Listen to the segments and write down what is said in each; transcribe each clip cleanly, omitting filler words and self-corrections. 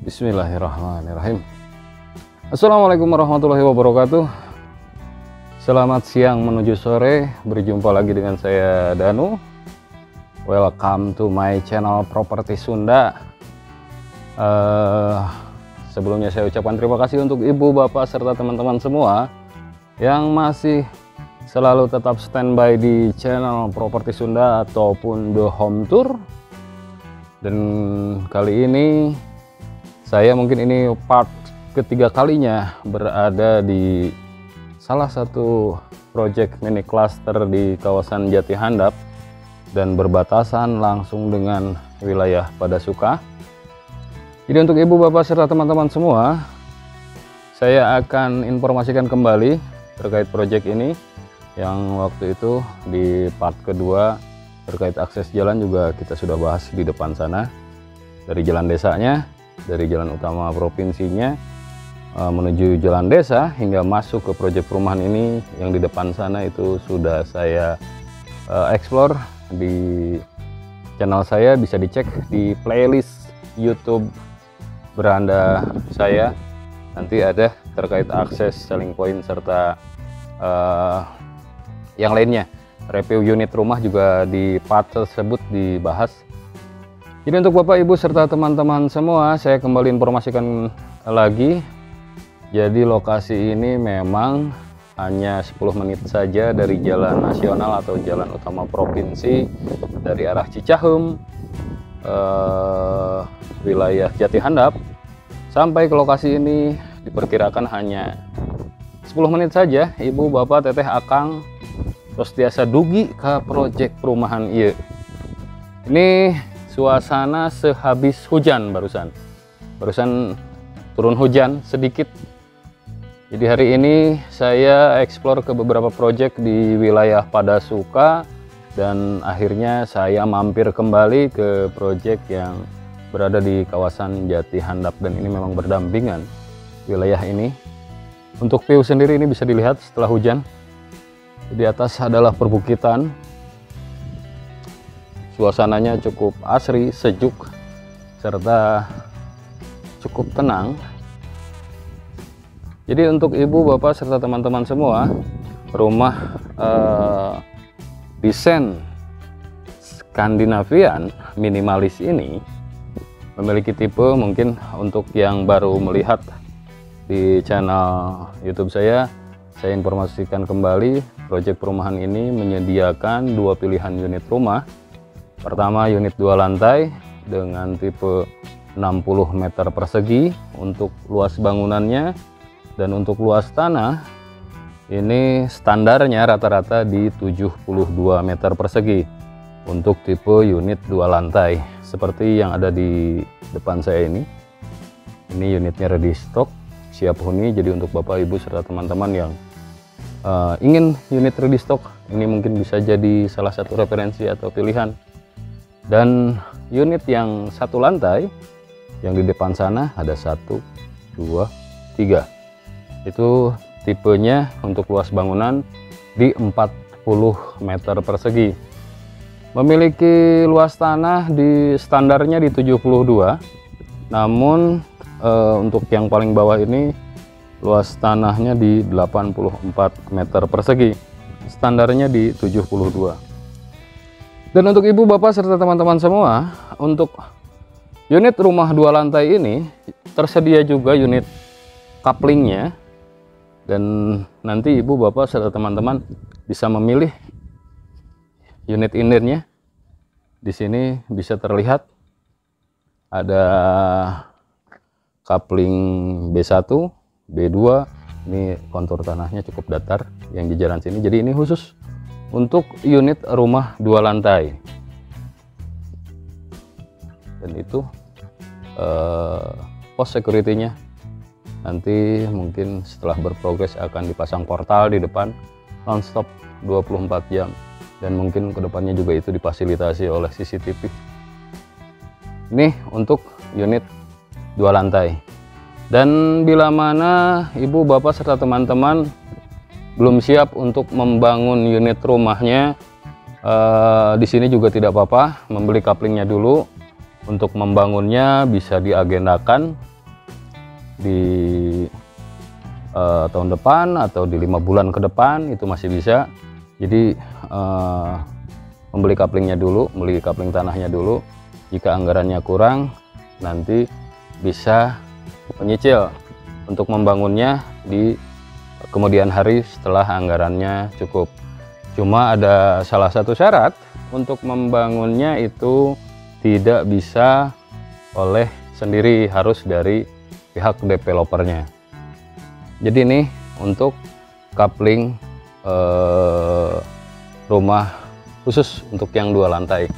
Bismillahirrahmanirrahim. Assalamualaikum warahmatullahi wabarakatuh. Selamat siang menuju sore. Berjumpa lagi dengan saya Danu. Welcome to my channel Properti Sunda. Sebelumnya saya ucapkan terima kasih untuk ibu, bapak, serta teman-teman semua yang masih selalu tetap standby di channel Properti Sunda ataupun The Home Tour. Dan kali ini saya mungkin ini part ketiga kalinya berada di salah satu project mini cluster di kawasan Jati Handap dan berbatasan langsung dengan wilayah Padasuka. Jadi untuk ibu, bapak, serta teman-teman semua, saya akan informasikan kembali terkait project ini yang waktu itu di part kedua terkait akses jalan juga kita sudah bahas di depan sana, dari jalan desanya, dari jalan utama provinsinya menuju jalan desa hingga masuk ke proyek perumahan ini. Yang di depan sana itu sudah saya explore di channel saya, bisa dicek di playlist YouTube beranda saya, nanti ada terkait akses, selling point, serta yang lainnya. Review unit rumah juga di part tersebut dibahas. Jadi untuk bapak, ibu, serta teman-teman semua, saya kembali informasikan lagi. Jadi lokasi ini memang hanya 10 menit saja dari jalan nasional atau jalan utama provinsi, dari arah Cicahem, wilayah Jati Handap, sampai ke lokasi ini diperkirakan hanya 10 menit saja. Ibu, bapak, teteh, akang, terus biasa dugi ke proyek perumahan iya. Ini suasana sehabis hujan, barusan turun hujan sedikit. Jadi hari ini saya explore ke beberapa proyek di wilayah Padasuka dan akhirnya saya mampir kembali ke proyek yang berada di kawasan Jati Handap, dan ini memang berdampingan wilayah ini. Untuk view sendiri ini bisa dilihat setelah hujan. Di atas adalah perbukitan. Suasananya cukup asri, sejuk, serta cukup tenang. Jadi untuk ibu, bapak, serta teman-teman semua, rumah desain Skandinavian minimalis ini memiliki tipe, mungkin untuk yang baru melihat di channel YouTube saya informasikan kembali, proyek perumahan ini menyediakan dua pilihan unit rumah. Pertama, unit 2 lantai dengan tipe 60 meter persegi untuk luas bangunannya, dan untuk luas tanah ini standarnya rata-rata di 72 meter persegi untuk tipe unit 2 lantai seperti yang ada di depan saya ini. Ini unitnya ready stock, siap huni. Jadi untuk bapak, ibu, serta teman-teman yang ingin unit ready stock, ini mungkin bisa jadi salah satu referensi atau pilihan. Dan unit yang 1 lantai yang di depan sana ada 1, 2, 3, itu tipenya untuk luas bangunan di 40 meter persegi, memiliki luas tanah di standarnya di 72. Namun untuk yang paling bawah ini luas tanahnya di 84 meter persegi, standarnya di 72. Dan untuk ibu, bapak, serta teman-teman semua, untuk unit rumah 2 lantai ini tersedia juga unit couplingnya, dan nanti ibu, bapak, serta teman-teman bisa memilih unit inirnya. Di sini bisa terlihat ada coupling B1, B2. Ini kontur tanahnya cukup datar yang di jalan sini. Jadi ini khusus untuk unit rumah 2 lantai. Dan itu post security-nya nanti mungkin setelah berprogres akan dipasang portal di depan nonstop 24 jam, dan mungkin kedepannya juga itu difasilitasi oleh CCTV. Ini untuk unit 2 lantai. Dan bila mana ibu, bapak, serta teman-teman belum siap untuk membangun unit rumahnya, di sini juga tidak apa-apa, membeli couplingnya dulu. Untuk membangunnya bisa diagendakan di tahun depan atau di 5 bulan ke depan itu masih bisa. Jadi membeli kaplingnya dulu, beli kapling tanahnya dulu. Jika anggarannya kurang, nanti bisa menyicil untuk membangunnya di kemudian hari setelah anggarannya cukup. Cuma ada salah satu syarat, untuk membangunnya itu tidak bisa oleh sendiri, harus dari pihak developernya. Jadi ini untuk kapling rumah khusus untuk yang 2 lantai.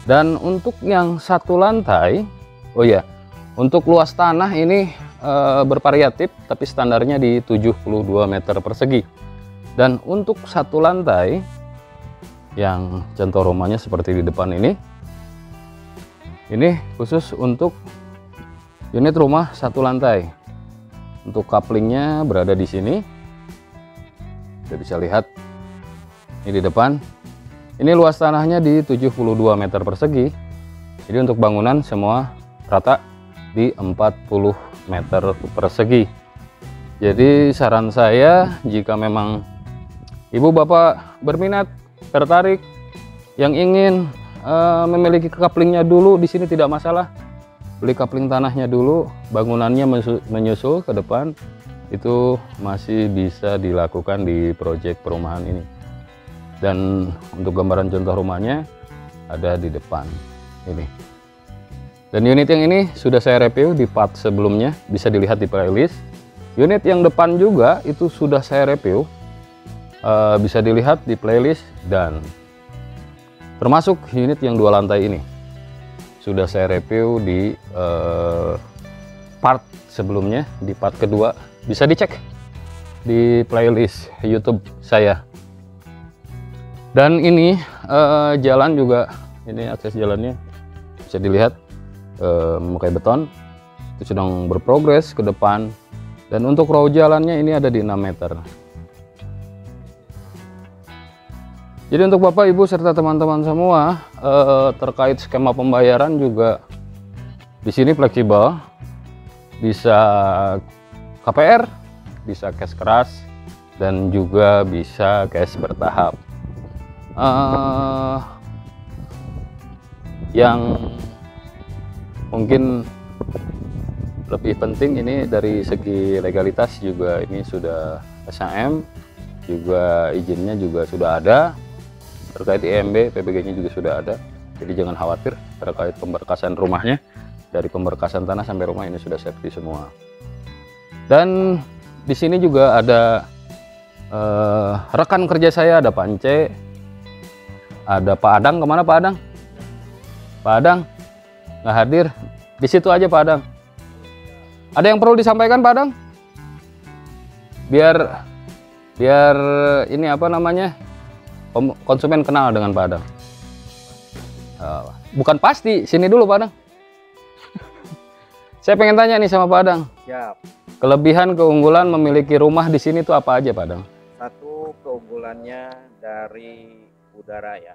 Dan untuk yang 1 lantai, oh ya, untuk luas tanah ini bervariatif, tapi standarnya di 72 meter persegi. Dan untuk 1 lantai, yang contoh rumahnya seperti di depan ini khusus untuk unit rumah 1 lantai. Untuk kaplingnya berada di sini, kita bisa lihat ini di depan. Ini luas tanahnya di 72 meter persegi. Jadi untuk bangunan semua rata di 40 meter persegi. Jadi saran saya, jika memang ibu bapak berminat, tertarik, yang ingin memiliki kaplingnya dulu, di sini tidak masalah. Beli kapling tanahnya dulu, bangunannya menyusul ke depan, itu masih bisa dilakukan di proyek perumahan ini. Dan untuk gambaran contoh rumahnya ada di depan ini. Dan unit yang ini sudah saya review di part sebelumnya, bisa dilihat di playlist. Unit yang depan juga itu sudah saya review, bisa dilihat di playlist. Dan termasuk unit yang 2 lantai ini sudah saya review di part sebelumnya, di part kedua, bisa dicek di playlist YouTube saya. Dan ini jalan juga, ini akses jalannya bisa dilihat memakai beton, itu sedang berprogres ke depan. Dan untuk row jalannya ini ada di 6 meter. Jadi untuk Bapak, Ibu, serta teman-teman semua, terkait skema pembayaran juga di sini fleksibel, bisa KPR, bisa cash keras, dan juga bisa cash bertahap. Yang mungkin lebih penting ini dari segi legalitas juga, ini sudah SHM, juga izinnya juga sudah ada. Terkait IMB, PBG-nya juga sudah ada. Jadi jangan khawatir terkait pemberkasan rumahnya. Dari pemberkasan tanah sampai rumah ini sudah safety semua. Dan di sini juga ada rekan kerja saya, ada Pance, ada Pak Adang. Kemana Pak Adang? Pak Adang nggak hadir. Di situ aja Pak Adang. Ada yang perlu disampaikan Pak Adang? Biar ini apa namanya, konsumen kenal dengan Pak Adang. Bukan pasti, sini dulu Pak Adang. Saya pengen tanya nih sama Pak Adang. Siap. Kelebihan keunggulan memiliki rumah di sini itu apa aja Pak Adang? Satu, keunggulannya dari udara ya.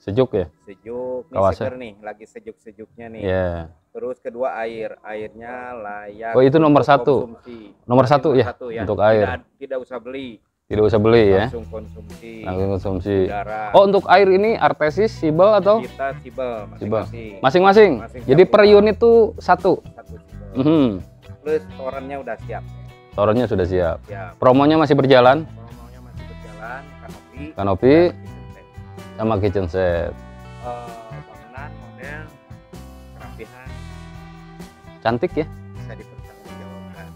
Sejuk ya? Sejuk, nih Kawasan. seger nih, lagi sejuk-sejuknya nih. Yeah. Terus kedua, airnya layak. Oh, itu nomor untuk satu. konsumsi. Nomor satu ya, ya untuk air. Tidak usah beli. Tidak usah beli ya? Langsung konsumsi. Langsung konsumsi. Udara. Oh, untuk air ini artesis, sibel atau? Kita sibel masing-masing. Masing-masing. Jadi per unit tuh satu. Satu sibel. Plus torennya udah siap. Torennya sudah siap. Siap. Promonya masih berjalan? Promonya masih berjalan. Kanopi sama kitchen set. Bangunan model kerapihan Cantik ya? bisa dipertanggungjawabkan.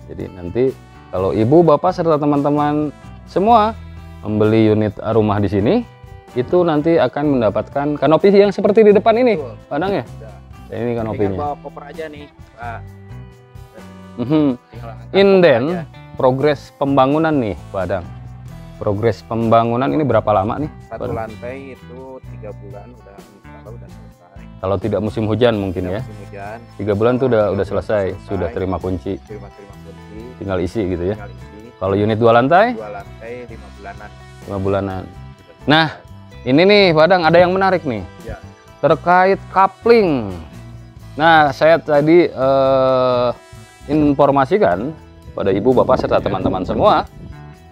Jadi nanti kalau ibu, bapak, serta teman-teman semua membeli unit rumah di sini, itu nanti akan mendapatkan kanopi yang seperti di depan ini, Pak Adang ya? Udah. Dan ini kanopinya. Tinggal bawa koper aja nih, Pak. Tinggal angkat Inden koper aja. progres pembangunan nih, Pak Adang. Progres pembangunan ini berapa lama nih? Satu lantai itu 3 bulan udah selesai. Kalau tidak musim hujan mungkin ya? Musim hujan. 3 bulan tuh udah selesai, sudah terima kunci. Terima kunci. Tinggal isi gitu ya? Tinggal isi. Kalau unit 2 lantai? 2 lantai 5 bulanan. 5 bulanan. Nah, ini nih Pak Adang, ada yang menarik nih. Ya. Terkait kapling. Nah, saya tadi informasikan pada ibu bapak serta teman-teman semua,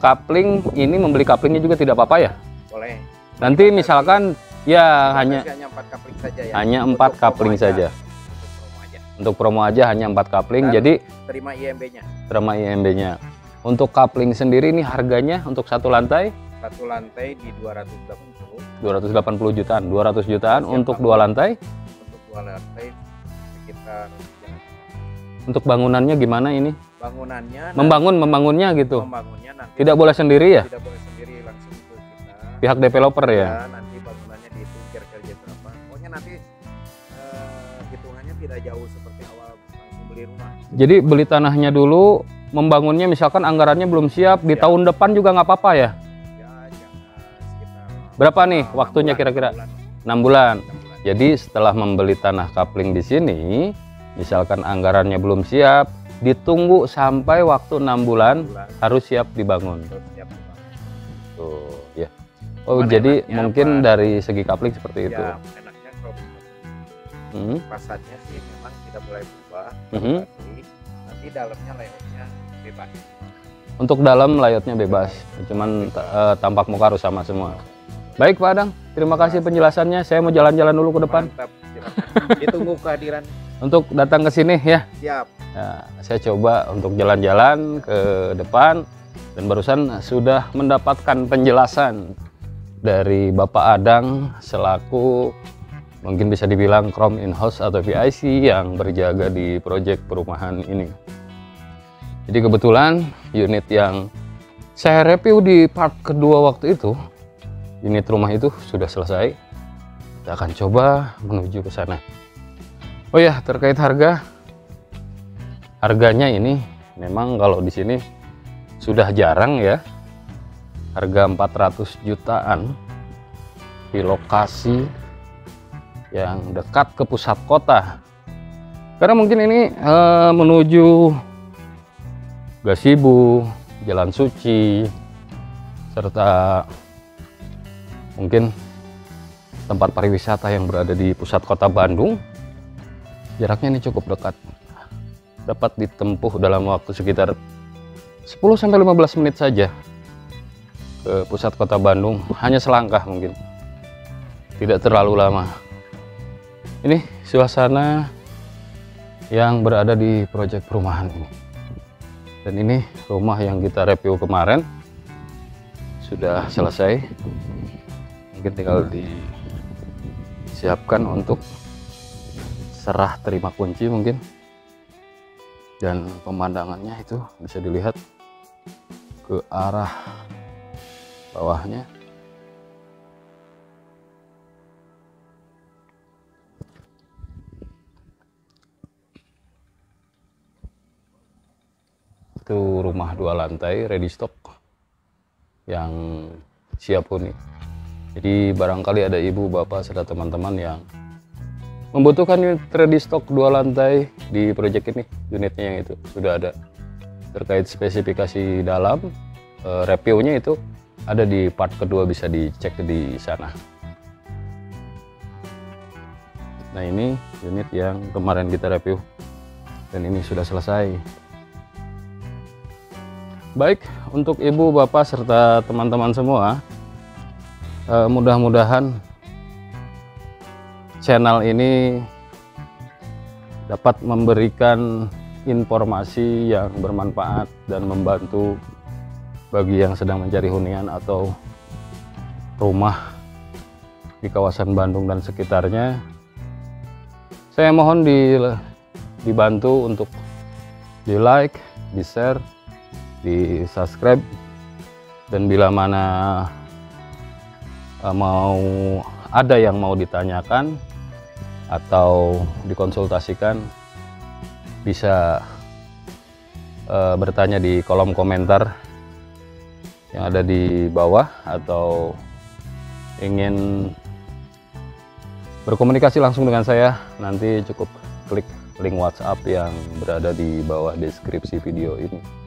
kapling ini membeli kaplingnya juga tidak apa-apa ya? Boleh. Nanti misalkan ya hanya 4 kapling saja ya. hanya 4 kapling saja. Untuk promo aja hanya 4 kapling. Dan jadi terima IMB-nya. terima IMB-nya. Untuk kapling sendiri ini harganya untuk satu lantai Satu lantai di 280. 280 jutaan, 200 jutaan untuk 2 lantai. Untuk 2 lantai sekitar. Untuk bangunannya gimana ini? Bangunannya Membangunnya gitu. membangunnya nanti Tidak boleh sendiri ya? tidak boleh sendiri, langsung ke kita. Pihak developer ya? Ya, nanti bangunannya dihitung kira-kira berapa. Pokoknya nanti hitungannya tidak jauh seperti awal langsung beli rumah. Jadi beli tanahnya dulu, membangunnya misalkan anggarannya belum siap, di Ya. tahun depan juga nggak apa-apa ya? Ya, jangan sekitar Berapa nih 6 waktunya bulan, kira-kira? 6 bulan. 6 bulan. 6 bulan. Jadi setelah membeli tanah kapling di sini, misalkan anggarannya belum siap, ditunggu sampai waktu 6 bulan harus siap dibangun. Terus siap dibangun. Tuh, ya. Oh, Cuman jadi enaknya mungkin apa? dari segi kapling seperti itu. Ya, enaknya kalau Hmm. fasadnya sih memang tidak boleh berubah. Mhm. Tapi nanti dalamnya layoutnya bebas. Untuk dalam layoutnya bebas, cuman tampak muka harus sama semua. Baik Pak Adang, terima kasih penjelasannya. Saya mau jalan-jalan dulu ke depan Mantap, silakan. Ditunggu kehadiran. untuk datang ke sini ya. Siap. Nah, saya coba untuk jalan-jalan ke depan dan barusan sudah mendapatkan penjelasan dari Bapak Adang selaku mungkin bisa dibilang Chrome in-house atau VIC yang berjaga di proyek perumahan ini. Jadi kebetulan unit yang saya review di part kedua waktu itu, unit rumah itu sudah selesai. Kita akan coba menuju ke sana. Oh ya, terkait harganya ini memang kalau di sini sudah jarang ya. Harga 400 jutaan di lokasi yang dekat ke pusat kota. Karena mungkin ini menuju Gasibu, Jalan Suci, serta mungkin tempat pariwisata yang berada di pusat kota Bandung. Jaraknya ini cukup dekat. Dapat ditempuh dalam waktu sekitar 10-15 menit saja ke pusat kota Bandung. Hanya selangkah mungkin. Tidak terlalu lama. Ini suasana yang berada di proyek perumahan ini. Dan ini rumah yang kita review kemarin sudah selesai. Mungkin tinggal disiapkan untuk serah terima kunci mungkin. Dan pemandangannya itu bisa dilihat ke arah bawahnya. Itu rumah 2 lantai ready stock yang siap huni. Jadi barangkali ada ibu bapak serta teman-teman yang membutuhkan unit ready stock 2 lantai di proyek ini, unitnya yang itu sudah ada. Terkait spesifikasi dalam, reviewnya itu ada di part kedua, bisa dicek di sana. Nah ini unit yang kemarin kita review dan ini sudah selesai. Baik, untuk ibu bapak serta teman-teman semua, mudah-mudahan channel ini dapat memberikan informasi yang bermanfaat dan membantu bagi yang sedang mencari hunian atau rumah di kawasan Bandung dan sekitarnya. Saya mohon dibantu untuk di like, di share, di subscribe, dan bila mana mau ada yang mau ditanyakan atau dikonsultasikan, bisa bertanya di kolom komentar yang ada di bawah, atau ingin berkomunikasi langsung dengan saya, nanti cukup klik link WhatsApp yang berada di bawah deskripsi video ini.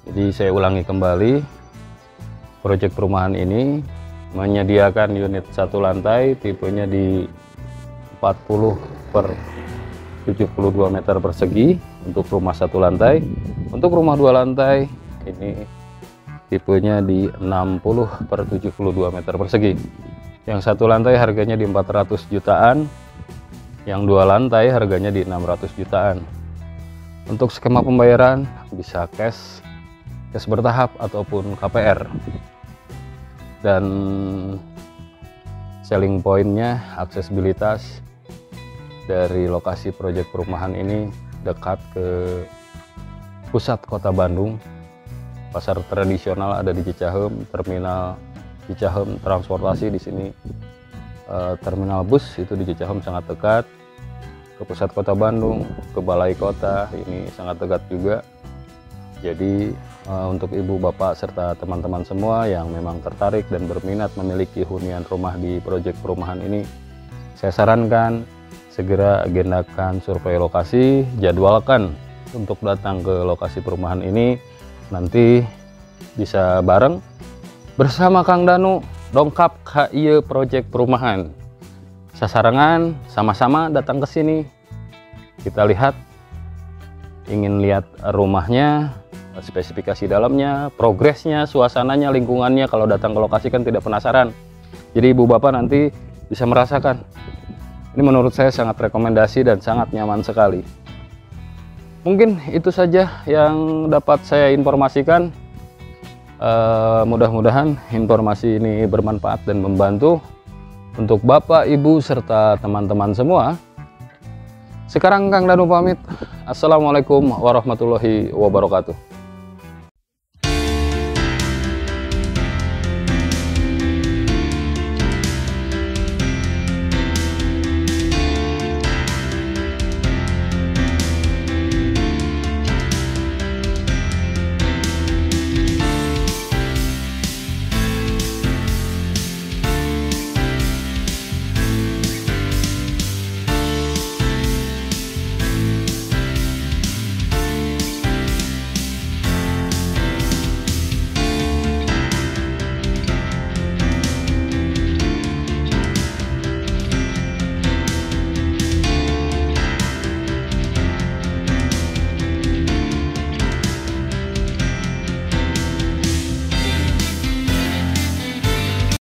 Jadi saya ulangi kembali, proyek perumahan ini menyediakan unit 1 lantai tipenya di 40/60 72 meter persegi untuk rumah 1 lantai. Untuk rumah 2 lantai ini tipenya di 60/72 meter persegi. Yang 1 lantai harganya di 400 jutaan, yang 2 lantai harganya di 600 jutaan. Untuk skema pembayaran bisa cash bertahap ataupun KPR. Dan selling pointnya, aksesibilitas dari lokasi proyek perumahan ini dekat ke pusat kota Bandung. Pasar tradisional ada di Cicahem, terminal Cicahem transportasi di sini, terminal bus itu di Cicahem sangat dekat. Ke pusat kota Bandung, ke balai kota ini sangat dekat juga. Jadi untuk ibu bapak serta teman-teman semua yang memang tertarik dan berminat memiliki hunian rumah di proyek perumahan ini, saya sarankan segera agendakan survei lokasi, jadwalkan untuk datang ke lokasi perumahan ini. Nanti bisa bareng bersama Kang Danu dongkap ka ieu proyek perumahan. Sasarangan sama-sama datang ke sini. Kita lihat, ingin lihat rumahnya, spesifikasi dalamnya, progresnya, suasananya, lingkungannya. Kalau datang ke lokasi kan tidak penasaran. Jadi ibu bapak nanti bisa merasakan. Ini menurut saya sangat rekomendasi dan sangat nyaman sekali. Mungkin itu saja yang dapat saya informasikan. Mudah-mudahan informasi ini bermanfaat dan membantu untuk bapak, ibu, serta teman-teman semua. Sekarang Kang Danu pamit. Assalamualaikum warahmatullahi wabarakatuh.